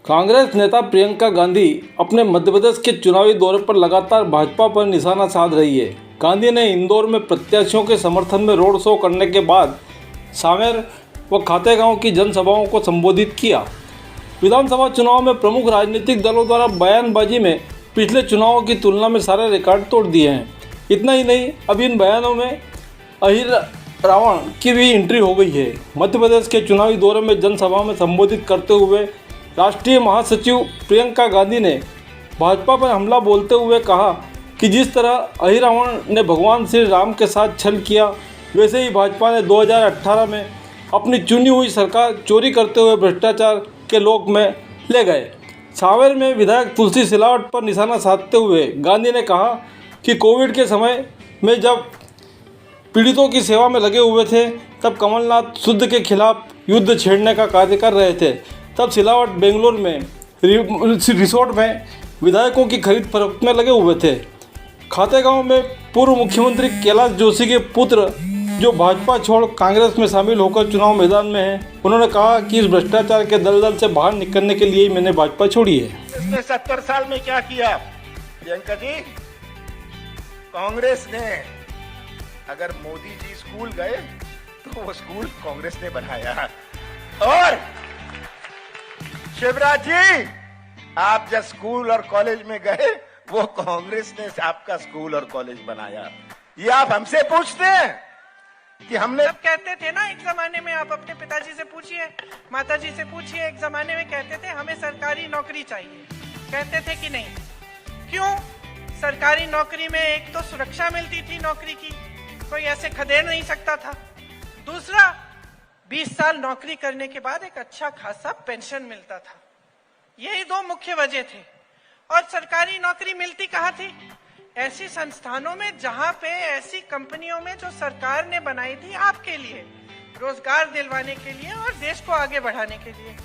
कांग्रेस नेता प्रियंका गांधी अपने मध्य प्रदेश के चुनावी दौरे पर लगातार भाजपा पर निशाना साध रही है। गांधी ने इंदौर में प्रत्याशियों के समर्थन में रोड शो करने के बाद सांवेर व खातेगांव की जनसभाओं को संबोधित किया। विधानसभा चुनाव में प्रमुख राजनीतिक दलों द्वारा बयानबाजी में पिछले चुनावों की तुलना में सारे रिकॉर्ड तोड़ दिए हैं। इतना ही नहीं, अब इन बयानों में अहिर रावण की भी एंट्री हो गई है। मध्य प्रदेश के चुनावी दौरे में जनसभा में संबोधित करते हुए राष्ट्रीय महासचिव प्रियंका गांधी ने भाजपा पर हमला बोलते हुए कहा कि जिस तरह अहिर रावण ने भगवान श्री राम के साथ छल किया, वैसे ही भाजपा ने 2018 में अपनी चुनी हुई सरकार चोरी करते हुए भ्रष्टाचार के लोक में ले गए। सांवेर में विधायक तुलसी सिलावट पर निशाना साधते हुए गांधी ने कहा कि कोविड के समय में जब पीड़ितों की सेवा में लगे हुए थे, तब कमलनाथ शुद्ध के खिलाफ युद्ध छेड़ने का कार्य कर रहे थे। तब सिलावट बेंगलोर में रिसोर्ट में विधायकों की खरीद फरोख्त में लगे हुए थे। खातेगांव में पूर्व मुख्यमंत्री कैलाश जोशी के पुत्र जो भाजपा छोड़ कांग्रेस में शामिल होकर चुनाव मैदान में हैं, उन्होंने कहा कि इस भ्रष्टाचार के दलदल से बाहर निकलने के लिए ही मैंने भाजपा छोड़ी है। इसने 70 साल में क्या किया प्रियंका जी? कांग्रेस ने, अगर मोदी जी स्कूल गए तो वो स्कूल कांग्रेस ने बनाया, और शिवराज जी आप जब स्कूल और कॉलेज में गए वो कांग्रेस ने आपका स्कूल और कॉलेज बनाया। ये आप हमसे पूछते हैं कि हमने अब कहते थे ना, एक जमाने में, आप अपने पिताजी से पूछिए, माताजी से पूछिए, एक जमाने में कहते थे हमें सरकारी नौकरी चाहिए। कहते थे कि नहीं? क्यों? सरकारी नौकरी में एक तो सुरक्षा मिलती थी, नौकरी की कोई ऐसे खदेड़ नहीं सकता था। दूसरा, 20 साल नौकरी करने के बाद एक अच्छा खासा पेंशन मिलता था। यही दो मुख्य वजह थे। और सरकारी नौकरी मिलती कहाँ थी? ऐसी संस्थानों में जहां पे, ऐसी कंपनियों में जो सरकार ने बनाई थी आपके लिए, रोजगार दिलवाने के लिए और देश को आगे बढ़ाने के लिए।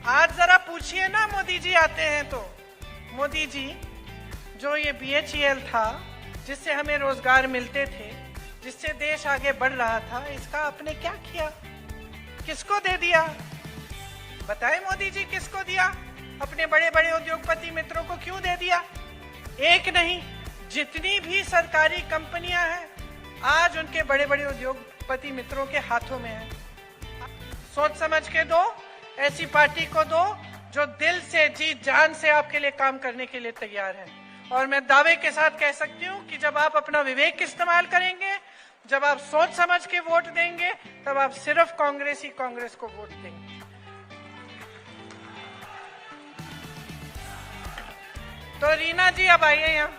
आज जरा पूछिए ना, मोदी जी आते हैं तो, मोदी जी जो ये BHEL था, जिससे हमें रोजगार मिलते थे, जिससे देश आगे बढ़ रहा था, इसका आपने क्या किया? किसको दे दिया? बताएं मोदी जी, किसको दिया? अपने बड़े बड़े उद्योगपति मित्रों को क्यों दे दिया? एक नहीं, जितनी भी सरकारी कंपनियां हैं आज उनके बड़े बड़े उद्योगपति मित्रों के हाथों में है। सोच समझ के दो, ऐसी पार्टी को दो जो दिल से, जी जान से आपके लिए काम करने के लिए तैयार है। और मैं दावे के साथ कह सकती हूँ कि जब आप अपना विवेक इस्तेमाल करेंगे, जब आप सोच समझ के वोट देंगे, तब आप सिर्फ कांग्रेस को वोट देंगे। तो रीना जी अब आइए यहाँ।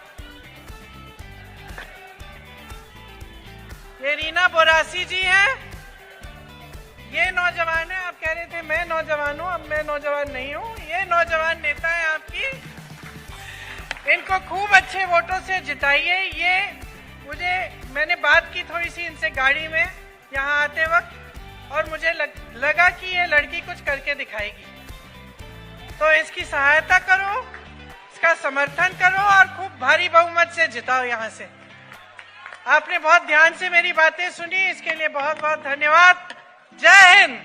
ये रीना बोरासी जी हैं। ये नौजवान है। आप कह रहे थे मैं नौजवान हूँ, अब मैं नौजवान नहीं हूँ। ये नौजवान नेता है आपकी। इनको खूब अच्छे वोटों से जिताइए। ये मैंने बात की थोड़ी सी इनसे गाड़ी में यहाँ आते वक्त, और मुझे लगा कि ये लड़की कुछ करके दिखाएगी। तो इसकी सहायता करो, इसका समर्थन करो और खूब भारी बहुमत से जिताओ यहाँ से। आपने बहुत ध्यान से मेरी बातें सुनी, इसके लिए बहुत बहुत धन्यवाद। जय हिंद।